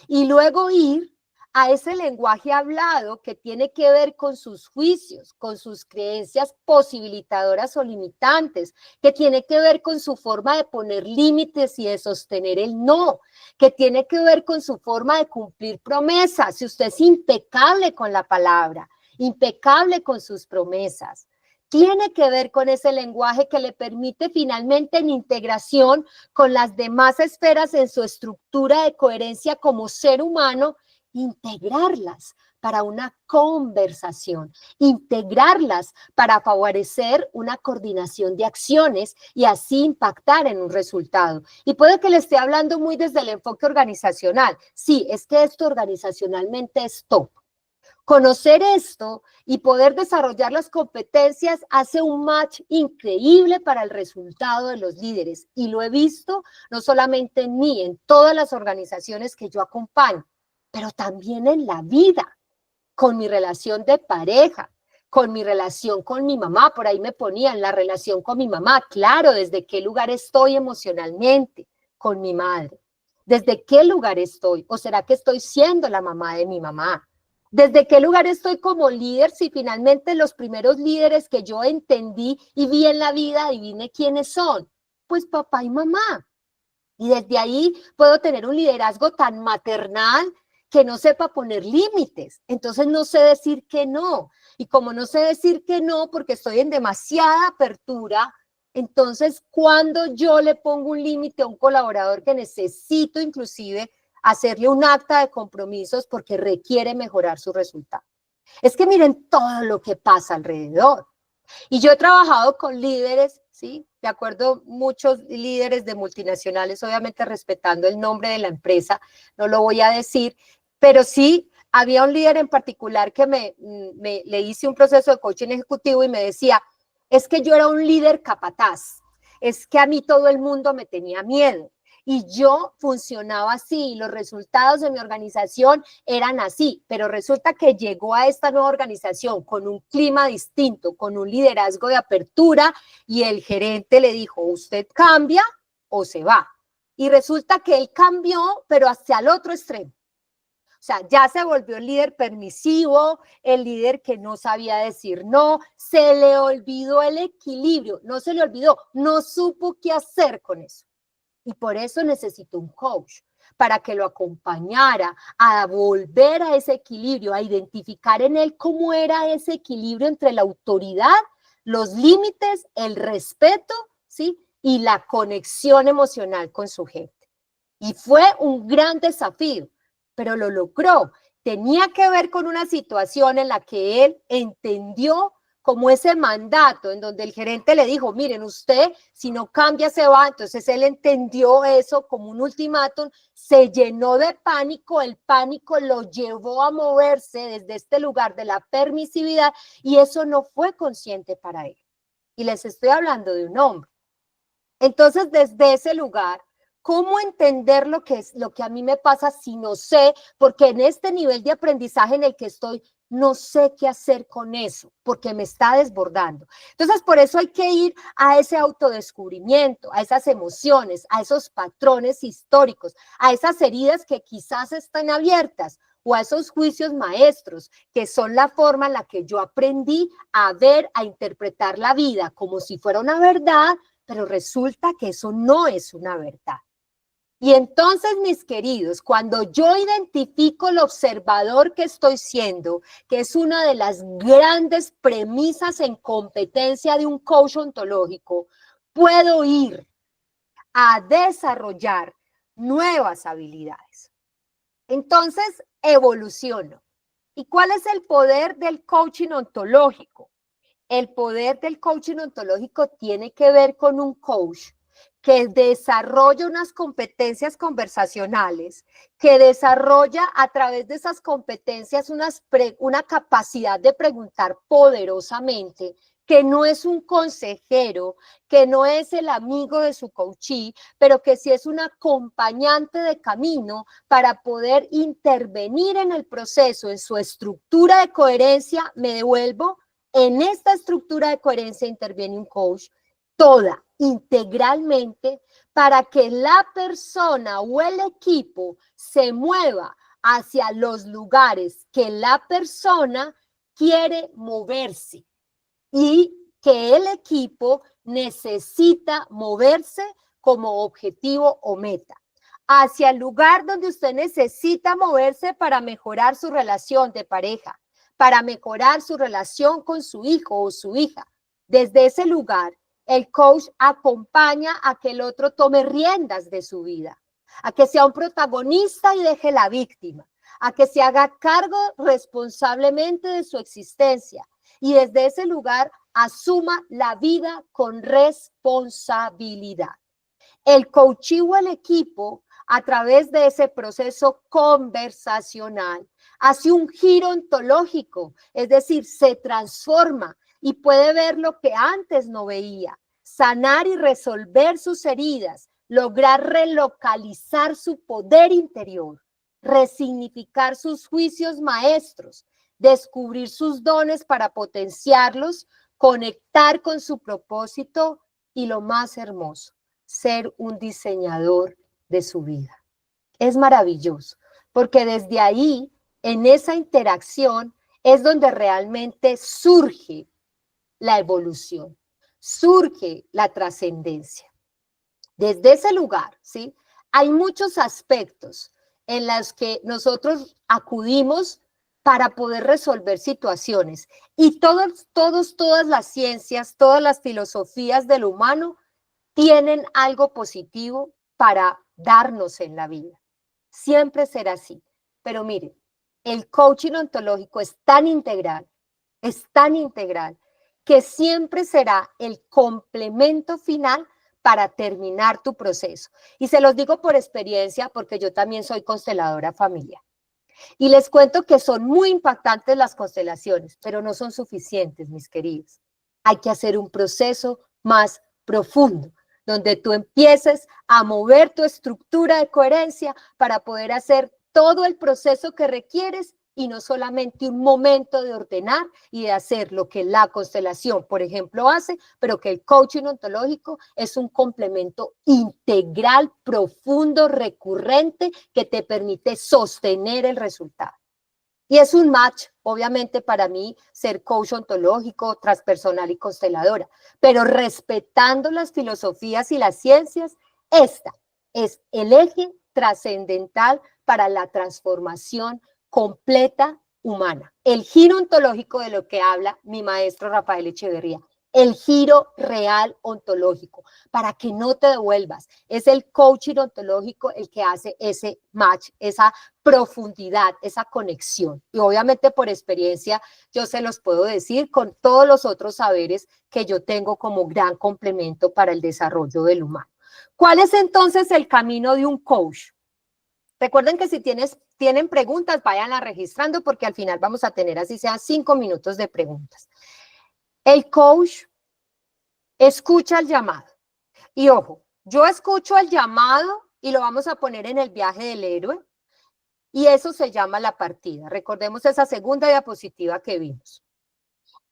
Y luego ir a ese lenguaje hablado que tiene que ver con sus juicios, con sus creencias posibilitadoras o limitantes, que tiene que ver con su forma de poner límites y de sostener el no, que tiene que ver con su forma de cumplir promesas. Si usted es impecable con la palabra, impecable con sus promesas, tiene que ver con ese lenguaje que le permite finalmente en integración con las demás esferas en su estructura de coherencia como ser humano, integrarlas para una conversación, integrarlas para favorecer una coordinación de acciones y así impactar en un resultado. Y puede que le esté hablando muy desde el enfoque organizacional. Sí, es que esto organizacionalmente es top. Conocer esto y poder desarrollar las competencias hace un match increíble para el resultado de los líderes. Y lo he visto no solamente en mí, en todas las organizaciones que yo acompaño, pero también en la vida, con mi relación de pareja, con mi relación con mi mamá. Por ahí me ponían la relación con mi mamá. Claro, ¿desde qué lugar estoy emocionalmente con mi madre? ¿Desde qué lugar estoy? ¿O será que estoy siendo la mamá de mi mamá? ¿Desde qué lugar estoy como líder? Si finalmente los primeros líderes que yo entendí y vi en la vida, adivine quiénes son. Pues papá y mamá. Y desde ahí puedo tener un liderazgo tan maternal que no sepa poner límites. Entonces no sé decir que no. Y como no sé decir que no porque estoy en demasiada apertura, entonces cuando yo le pongo un límite a un colaborador que necesito inclusive hacerle un acta de compromisos porque requiere mejorar su resultado. Es que miren todo lo que pasa alrededor. Y yo he trabajado con líderes, ¿sí? De acuerdo, muchos líderes de multinacionales, obviamente respetando el nombre de la empresa, no lo voy a decir, pero sí había un líder en particular que le hice un proceso de coaching ejecutivo y me decía, es que yo era un líder capataz, es que a mí todo el mundo me tenía miedo. Y yo funcionaba así, y los resultados de mi organización eran así, pero resulta que llegó a esta nueva organización con un clima distinto, con un liderazgo de apertura, y el gerente le dijo, usted cambia o se va. Y resulta que él cambió, pero hacia el otro extremo. O sea, ya se volvió el líder permisivo, el líder que no sabía decir no, se le olvidó el equilibrio, no se le olvidó, no supo qué hacer con eso. Y por eso necesito un coach, para que lo acompañara a volver a ese equilibrio, a identificar en él cómo era ese equilibrio entre la autoridad, los límites, el respeto, ¿sí? Y la conexión emocional con su gente. Y fue un gran desafío, pero lo logró. Tenía que ver con una situación en la que él entendió como ese mandato en donde el gerente le dijo, miren, usted si no cambia se va. Entonces él entendió eso como un ultimátum, se llenó de pánico, el pánico lo llevó a moverse desde este lugar de la permisividad y eso no fue consciente para él. Y les estoy hablando de un hombre. Entonces desde ese lugar, ¿cómo entender lo que a mí me pasa si no sé? Porque en este nivel de aprendizaje en el que estoy, no sé qué hacer con eso, porque me está desbordando. Entonces, por eso hay que ir a ese autodescubrimiento, a esas emociones, a esos patrones históricos, a esas heridas que quizás están abiertas, o a esos juicios maestros, que son la forma en la que yo aprendí a ver, a interpretar la vida como si fuera una verdad, pero resulta que eso no es una verdad. Y entonces, mis queridos, cuando yo identifico el observador que estoy siendo, que es una de las grandes premisas en competencia de un coach ontológico, puedo ir a desarrollar nuevas habilidades. Entonces, evoluciono. ¿Y cuál es el poder del coaching ontológico? El poder del coaching ontológico tiene que ver con un coach que desarrolla unas competencias conversacionales, que desarrolla a través de esas competencias una capacidad de preguntar poderosamente, que no es un consejero, que no es el amigo de su coachee, pero que sí es un acompañante de camino para poder intervenir en el proceso, en su estructura de coherencia. Me devuelvo, en esta estructura de coherencia interviene un coach, toda, integralmente, para que la persona o el equipo se mueva hacia los lugares que la persona quiere moverse y que el equipo necesita moverse como objetivo o meta. Hacia el lugar donde usted necesita moverse para mejorar su relación de pareja, para mejorar su relación con su hijo o su hija. Desde ese lugar, el coach acompaña a que el otro tome riendas de su vida, a que sea un protagonista y deje la víctima, a que se haga cargo responsablemente de su existencia y desde ese lugar asuma la vida con responsabilidad. El coachee o el equipo, a través de ese proceso conversacional, hace un giro ontológico, es decir, se transforma y puede ver lo que antes no veía, sanar y resolver sus heridas, lograr relocalizar su poder interior, resignificar sus juicios maestros, descubrir sus dones para potenciarlos, conectar con su propósito y lo más hermoso, ser un diseñador de su vida. Es maravilloso, porque desde ahí, en esa interacción, es donde realmente surge la evolución, surge la trascendencia. Desde ese lugar, ¿sí? Hay muchos aspectos en los que nosotros acudimos para poder resolver situaciones. Y todas las ciencias, todas las filosofías del humano tienen algo positivo para darnos en la vida. Siempre será así. Pero miren, el coaching ontológico es tan integral, que siempre será el complemento final para terminar tu proceso. Y se los digo por experiencia, porque yo también soy consteladora familiar. Y les cuento que son muy impactantes las constelaciones, pero no son suficientes, mis queridos. Hay que hacer un proceso más profundo, donde tú empieces a mover tu estructura de coherencia para poder hacer todo el proceso que requieres y no solamente un momento de ordenar y de hacer lo que la constelación, por ejemplo, hace, pero que el coaching ontológico es un complemento integral, profundo, recurrente, que te permite sostener el resultado. Y es un match, obviamente, para mí, ser coach ontológico, transpersonal y consteladora, pero respetando las filosofías y las ciencias, esta es el eje trascendental para la transformación completa humana. El giro ontológico de lo que habla mi maestro Rafael Echeverría. El giro real ontológico, para que no te devuelvas. Es el coaching ontológico el que hace ese match, esa profundidad, esa conexión. Y obviamente por experiencia yo se los puedo decir con todos los otros saberes que yo tengo como gran complemento para el desarrollo del humano. ¿Cuál es entonces el camino de un coach? Recuerden que si tienen preguntas, váyanla registrando porque al final vamos a tener así sean 5 minutos de preguntas. El coach escucha el llamado. Y ojo, yo escucho el llamado y lo vamos a poner en el viaje del héroe. Y eso se llama la partida. Recordemos esa segunda diapositiva que vimos.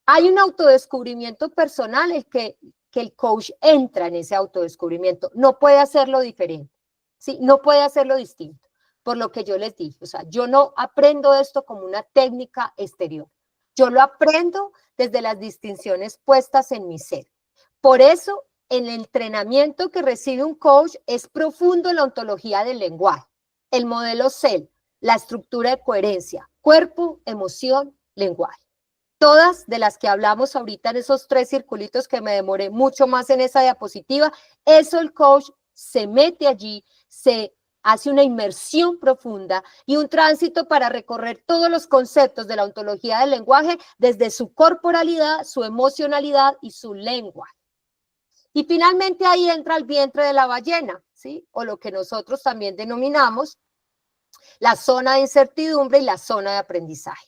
Hay un autodescubrimiento personal que el coach entra en ese autodescubrimiento. No puede hacerlo diferente, ¿sí? No puede hacerlo distinto. Por lo que yo les dije, o sea, yo no aprendo esto como una técnica exterior. Yo lo aprendo desde las distinciones puestas en mi ser. Por eso en el entrenamiento que recibe un coach es profundo en la ontología del lenguaje, el modelo CEL, la estructura de coherencia, cuerpo, emoción, lenguaje. Todas de las que hablamos ahorita en esos 3 circulitos que me demoré mucho más en esa diapositiva, eso el coach se mete allí, se hace una inmersión profunda y un tránsito para recorrer todos los conceptos de la ontología del lenguaje desde su corporalidad, su emocionalidad y su lenguaje. Y finalmente ahí entra el vientre de la ballena, ¿sí? O lo que nosotros también denominamos la zona de incertidumbre y la zona de aprendizaje.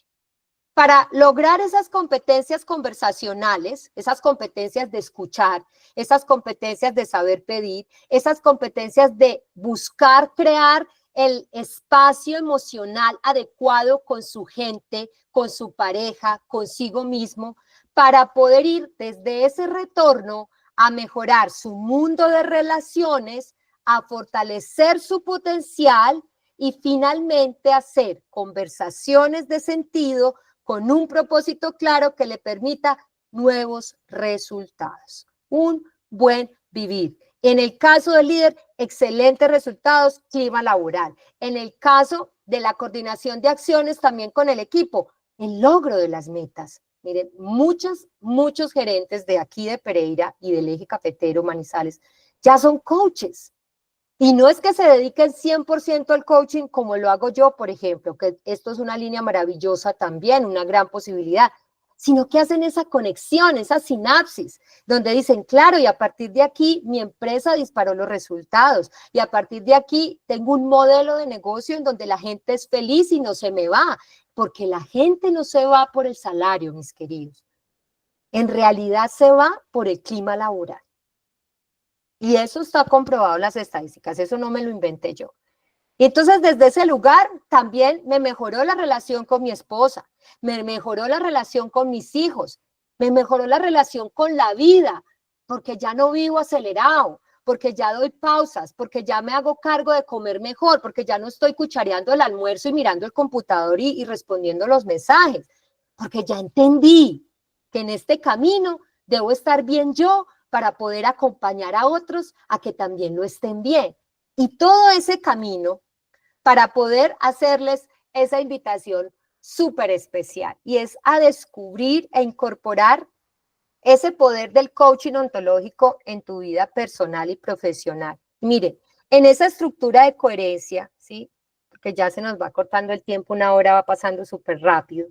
Para lograr esas competencias conversacionales, esas competencias de escuchar, esas competencias de saber pedir, esas competencias de buscar crear el espacio emocional adecuado con su gente, con su pareja, consigo mismo, para poder ir desde ese retorno a mejorar su mundo de relaciones, a fortalecer su potencial y finalmente hacer conversaciones de sentido con un propósito claro que le permita nuevos resultados. Un buen vivir. En el caso del líder, excelentes resultados, clima laboral. En el caso de la coordinación de acciones también con el equipo, el logro de las metas. Miren, muchos gerentes de aquí de Pereira y del eje cafetero Manizales ya son coaches. Y no es que se dediquen 100% al coaching como lo hago yo, por ejemplo, que esto es una línea maravillosa también, una gran posibilidad, sino que hacen esa conexión, esa sinapsis, donde dicen, claro, y a partir de aquí mi empresa disparó los resultados, y a partir de aquí tengo un modelo de negocio en donde la gente es feliz y no se me va, porque la gente no se va por el salario, mis queridos. En realidad se va por el clima laboral. Y eso está comprobado en las estadísticas, eso no me lo inventé yo. Y entonces desde ese lugar también me mejoró la relación con mi esposa, me mejoró la relación con mis hijos, me mejoró la relación con la vida, porque ya no vivo acelerado, porque ya doy pausas, porque ya me hago cargo de comer mejor, porque ya no estoy cuchareando el almuerzo y mirando el computador y respondiendo los mensajes, porque ya entendí que en este camino debo estar bien yo, para poder acompañar a otros a que también lo estén bien. Y todo ese camino para poder hacerles esa invitación súper especial y es a descubrir e incorporar ese poder del coaching ontológico en tu vida personal y profesional. Miren, en esa estructura de coherencia, ¿sí? Porque ya se nos va cortando el tiempo, una hora va pasando súper rápido,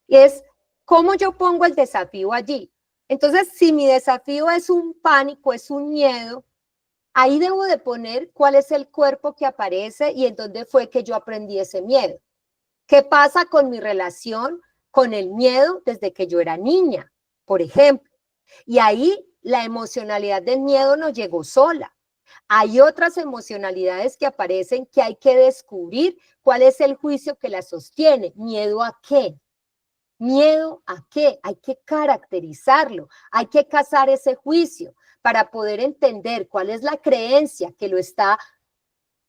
y es cómo yo pongo el desafío allí. Entonces, si mi desafío es un pánico, es un miedo, ahí debo de poner cuál es el cuerpo que aparece y en dónde fue que yo aprendí ese miedo. ¿Qué pasa con mi relación con el miedo desde que yo era niña, por ejemplo? Y ahí la emocionalidad del miedo no llegó sola. Hay otras emocionalidades que aparecen que hay que descubrir cuál es el juicio que la sostiene. ¿Miedo a qué? ¿Miedo a qué? Hay que caracterizarlo, hay que cazar ese juicio para poder entender cuál es la creencia que lo está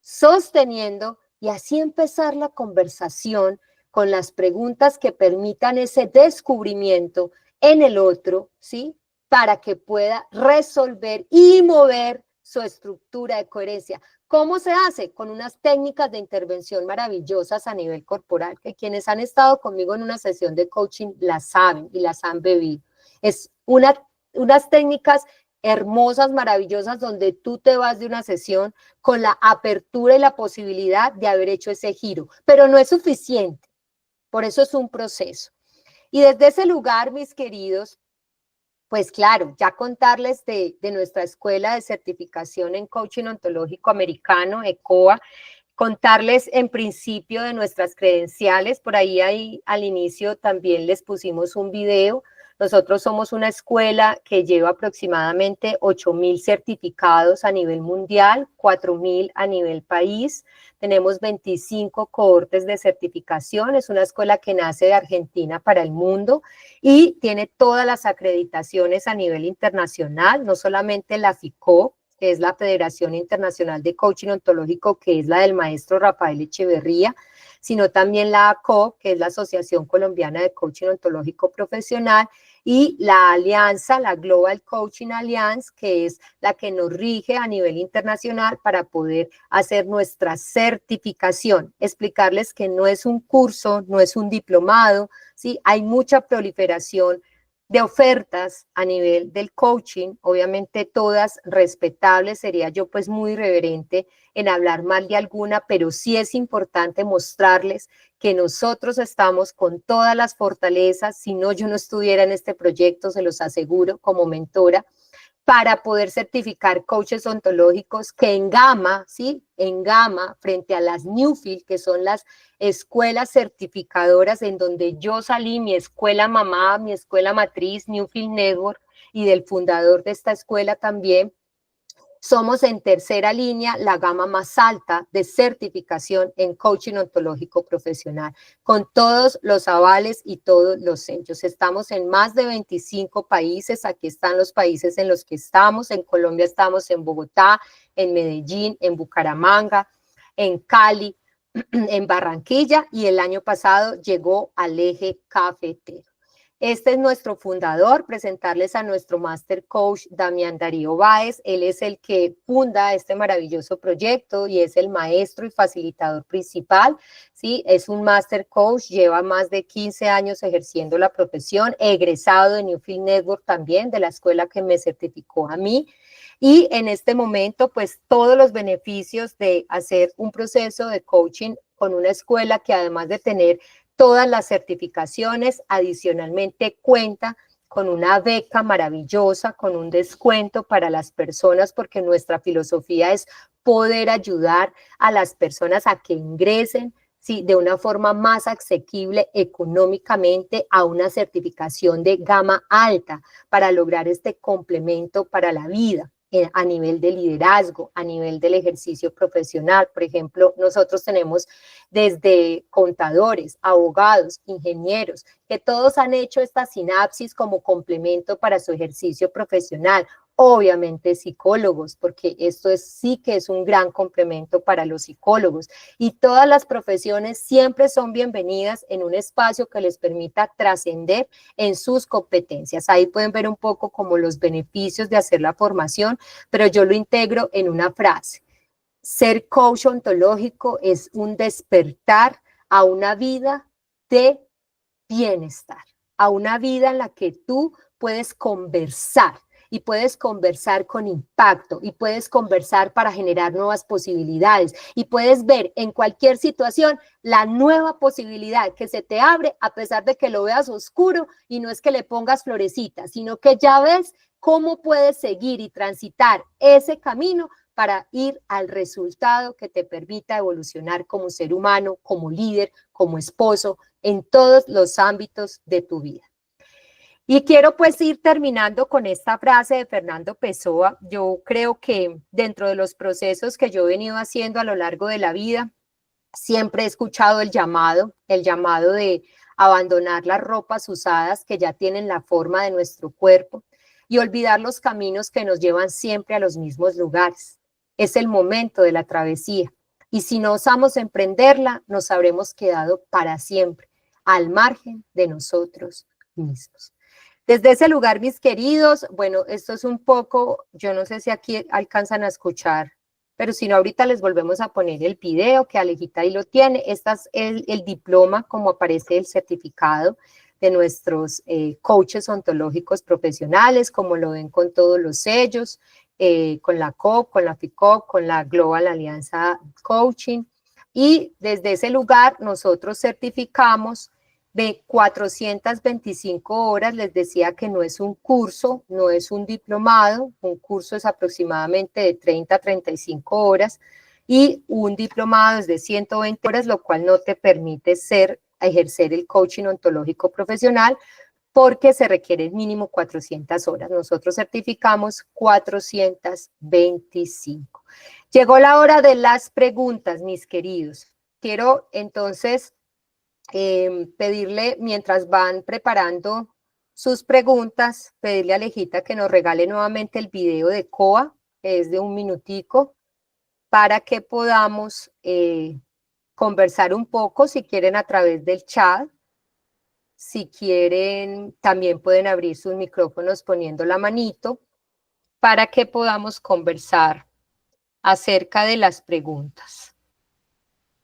sosteniendo y así empezar la conversación con las preguntas que permitan ese descubrimiento en el otro, ¿sí? Para que pueda resolver y mover su estructura de coherencia. ¿Cómo se hace? Con unas técnicas de intervención maravillosas a nivel corporal, que quienes han estado conmigo en una sesión de coaching las saben y las han bebido. Es unas técnicas hermosas, maravillosas, donde tú te vas de una sesión con la apertura y la posibilidad de haber hecho ese giro, pero no es suficiente, por eso es un proceso. Y desde ese lugar, mis queridos, pues claro, ya contarles de nuestra escuela de certificación en coaching ontológico americano, ECOA, contarles en principio de nuestras credenciales, por ahí al inicio también les pusimos un video. Nosotros somos una escuela que lleva aproximadamente 8,000 certificados a nivel mundial, 4,000 a nivel país. Tenemos 25 cohortes de certificación. Es una escuela que nace de Argentina para el mundo y tiene todas las acreditaciones a nivel internacional, no solamente la FICO, que es la Federación Internacional de Coaching Ontológico, que es la del maestro Rafael Echeverría, sino también la ACO, que es la Asociación Colombiana de Coaching Ontológico Profesional, y la alianza, la Global Coaching Alliance, que es la que nos rige a nivel internacional para poder hacer nuestra certificación. Explicarles que no es un curso, no es un diplomado, ¿sí? Hay mucha proliferación de ofertas a nivel del coaching, obviamente todas respetables, sería yo pues muy irreverente en hablar mal de alguna, pero sí es importante mostrarles que nosotros estamos con todas las fortalezas, si no yo no estuviera en este proyecto, se los aseguro, como mentora, para poder certificar coaches ontológicos que en gama, ¿sí? En gama, frente a las Newfield, que son las escuelas certificadoras en donde yo salí, mi escuela mamá, mi escuela matriz, Newfield Network, y del fundador de esta escuela también, somos en tercera línea la gama más alta de certificación en coaching ontológico profesional, con todos los avales y todos los sellos. Estamos en más de 25 países, aquí están los países en los que estamos, en Colombia estamos en Bogotá, en Medellín, en Bucaramanga, en Cali, en Barranquilla, y el año pasado llegó al eje cafetero. Este es nuestro fundador, presentarles a nuestro Master Coach Damián Darío Báez. Él es el que funda este maravilloso proyecto y es el maestro y facilitador principal, ¿sí? Es un Master Coach, lleva más de 15 años ejerciendo la profesión, egresado de Newfield Network también, de la escuela que me certificó a mí. Y en este momento, pues todos los beneficios de hacer un proceso de coaching con una escuela que además de tener todas las certificaciones, adicionalmente cuenta con una beca maravillosa, con un descuento para las personas, porque nuestra filosofía es poder ayudar a las personas a que ingresen, ¿sí? De una forma más asequible económicamente a una certificación de gama alta para lograr este complemento para la vida. A nivel de liderazgo, a nivel del ejercicio profesional. Por ejemplo, nosotros tenemos desde contadores, abogados, ingenieros, que todos han hecho esta sinapsis como complemento para su ejercicio profesional. Obviamente psicólogos, porque esto sí que es un gran complemento para los psicólogos. Y todas las profesiones siempre son bienvenidas en un espacio que les permita trascender en sus competencias. Ahí pueden ver un poco como los beneficios de hacer la formación, pero yo lo integro en una frase. Ser coach ontológico es un despertar a una vida de bienestar, a una vida en la que tú puedes conversar y puedes conversar con impacto y puedes conversar para generar nuevas posibilidades y puedes ver en cualquier situación la nueva posibilidad que se te abre a pesar de que lo veas oscuro y no es que le pongas florecitas, sino que ya ves cómo puedes seguir y transitar ese camino para ir al resultado que te permita evolucionar como ser humano, como líder, como esposo, en todos los ámbitos de tu vida. Y quiero pues ir terminando con esta frase de Fernando Pessoa. Yo creo que dentro de los procesos que yo he venido haciendo a lo largo de la vida, siempre he escuchado el llamado de abandonar las ropas usadas que ya tienen la forma de nuestro cuerpo y olvidar los caminos que nos llevan siempre a los mismos lugares. Es el momento de la travesía y si no osamos emprenderla, nos habremos quedado para siempre al margen de nosotros mismos. Desde ese lugar, mis queridos, bueno, esto es un poco, yo no sé si aquí alcanzan a escuchar, pero si no, ahorita les volvemos a poner el video, que Alejita ahí lo tiene. Este es el diploma, como aparece el certificado de nuestros coaches ontológicos profesionales, como lo ven con todos los sellos, con la COP, con la FICOP, con la Global Alianza Coaching. Y desde ese lugar nosotros certificamos de 425 horas, les decía que no es un curso, no es un diplomado, un curso es aproximadamente de 30 a 35 horas y un diplomado es de 120 horas, lo cual no te permite ejercer el coaching ontológico profesional porque se requiere mínimo 400 horas. Nosotros certificamos 425. Llegó la hora de las preguntas, mis queridos. Quiero entonces pedirle, mientras van preparando sus preguntas, pedirle a Alejita que nos regale nuevamente el video de COA, que es de 1 minutico, para que podamos conversar un poco, si quieren a través del chat, Si quieren, también pueden abrir sus micrófonos poniendo la manito para que podamos conversar acerca de las preguntas.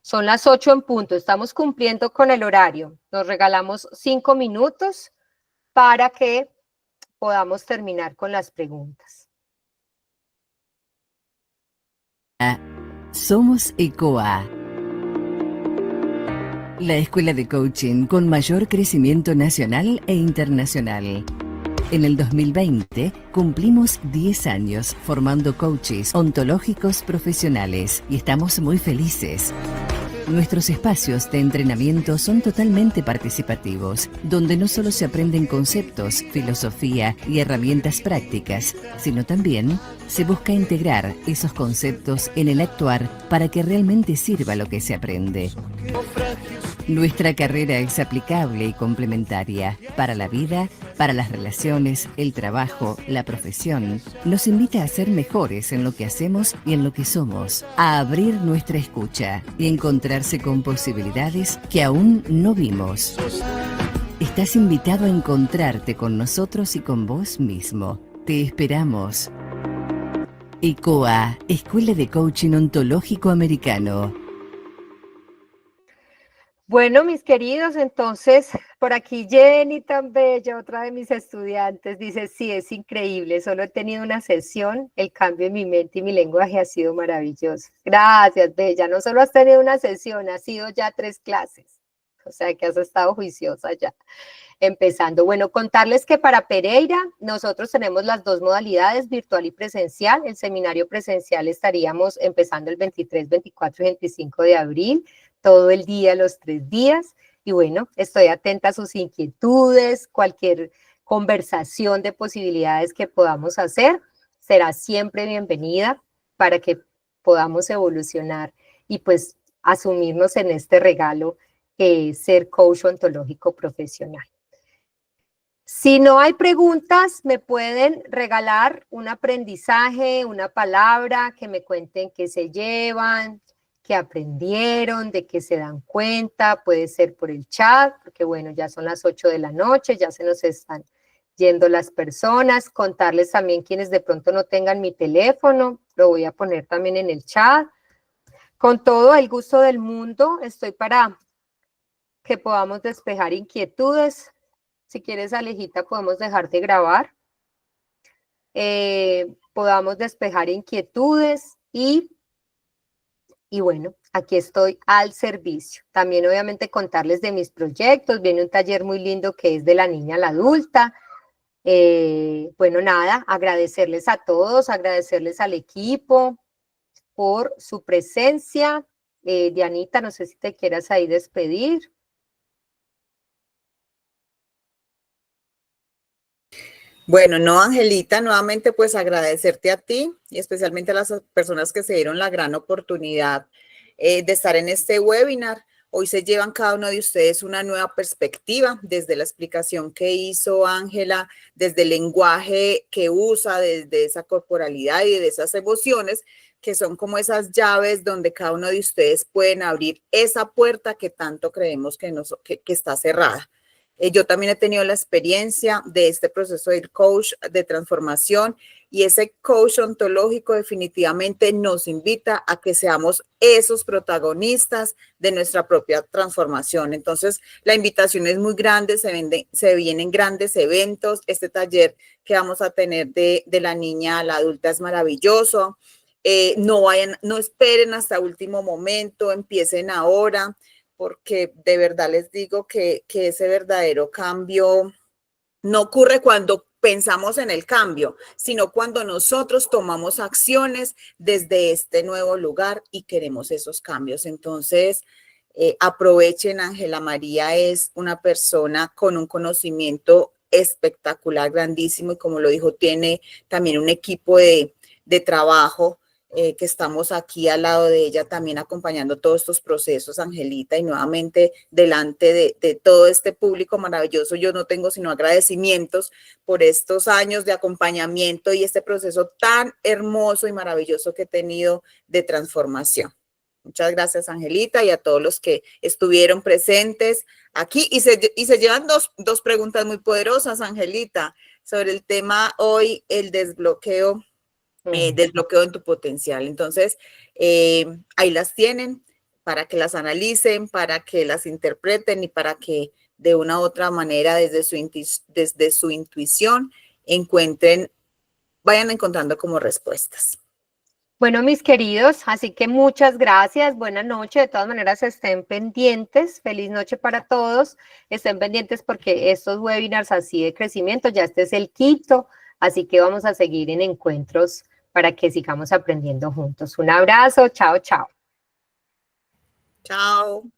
Son las 8 en punto, estamos cumpliendo con el horario. Nos regalamos 5 minutos para que podamos terminar con las preguntas. Somos ECOA, la escuela de coaching con mayor crecimiento nacional e internacional. En el 2020 cumplimos 10 años formando coaches ontológicos profesionales y estamos muy felices. Nuestros espacios de entrenamiento son totalmente participativos, donde no solo se aprenden conceptos, filosofía y herramientas prácticas, sino también se busca integrar esos conceptos en el actuar para que realmente sirva lo que se aprende. Nuestra carrera es aplicable y complementaria para la vida, para las relaciones, el trabajo, la profesión. Nos invita a ser mejores en lo que hacemos y en lo que somos, a abrir nuestra escucha y encontrarse con posibilidades que aún no vimos. Estás invitado a encontrarte con nosotros y con vos mismo. Te esperamos. ECOA, Escuela de Coaching Ontológico Americano. Bueno, mis queridos, entonces, por aquí Jenny tan bella, otra de mis estudiantes, dice, sí, es increíble, solo he tenido una sesión, el cambio en mi mente y mi lenguaje ha sido maravilloso. Gracias, bella, no solo has tenido una sesión, has sido ya 3 clases, o sea que has estado juiciosa ya. Empezando, bueno, contarles que para Pereira nosotros tenemos las 2 modalidades, virtual y presencial. El seminario presencial estaríamos empezando el 23, 24 y 25 de abril, todo el día, los 3 días. Y bueno, estoy atenta a sus inquietudes, cualquier conversación de posibilidades que podamos hacer, será siempre bienvenida para que podamos evolucionar y pues asumirnos en este regalo que es ser coach ontológico profesional. Si no hay preguntas, me pueden regalar un aprendizaje, una palabra, que me cuenten qué se llevan, qué aprendieron, de qué se dan cuenta, puede ser por el chat, porque bueno, ya son las 8 de la noche, ya se nos están yendo las personas, contarles también quienes de pronto no tengan mi teléfono, lo voy a poner también en el chat. Con todo el gusto del mundo, estoy para que podamos despejar inquietudes. Si quieres, Alejita, podemos dejar de grabar. Podamos despejar inquietudes y bueno, aquí estoy al servicio. También, obviamente, contarles de mis proyectos. Viene un taller muy lindo que es de la niña a la adulta. Bueno, nada, agradecerles a todos, agradecerles al equipo por su presencia. Dianita, no sé si te quieras ahí despedir. Bueno, no, Angelita, nuevamente pues agradecerte a ti y especialmente a las personas que se dieron la gran oportunidad de estar en este webinar. Hoy se llevan cada uno de ustedes una nueva perspectiva desde la explicación que hizo Ángela, desde el lenguaje que usa, desde esa corporalidad y de esas emociones que son como esas llaves donde cada uno de ustedes pueden abrir esa puerta que tanto creemos que está cerrada. Yo también he tenido la experiencia de este proceso de coach de transformación y ese coach ontológico definitivamente nos invita a que seamos esos protagonistas de nuestra propia transformación. Entonces, la invitación es muy grande, se vienen grandes eventos. Este taller que vamos a tener de la niña a la adulta es maravilloso. No esperen hasta último momento, empiecen ahora, porque de verdad les digo que ese verdadero cambio no ocurre cuando pensamos en el cambio, sino cuando nosotros tomamos acciones desde este nuevo lugar y queremos esos cambios. Entonces, aprovechen. Ángela María es una persona con un conocimiento espectacular, grandísimo, y como lo dijo, tiene también un equipo de trabajo que estamos aquí al lado de ella también acompañando todos estos procesos, Angelita, y nuevamente delante de todo este público maravilloso, yo no tengo sino agradecimientos por estos años de acompañamiento y este proceso tan hermoso y maravilloso que he tenido de transformación. Muchas gracias, Angelita, y a todos los que estuvieron presentes aquí. Y se llevan dos preguntas muy poderosas, Angelita, sobre el tema hoy, el desbloqueo en tu potencial. Entonces, ahí las tienen para que las analicen, para que las interpreten y para que de una u otra manera, desde su intuición, vayan encontrando como respuestas. Bueno, mis queridos, así que muchas gracias, buenas noches, de todas maneras estén pendientes, feliz noche para todos, estén pendientes porque estos webinars así de crecimiento, ya este es el quinto, así que vamos a seguir en encuentros para que sigamos aprendiendo juntos. Un abrazo, chao, chao. Chao.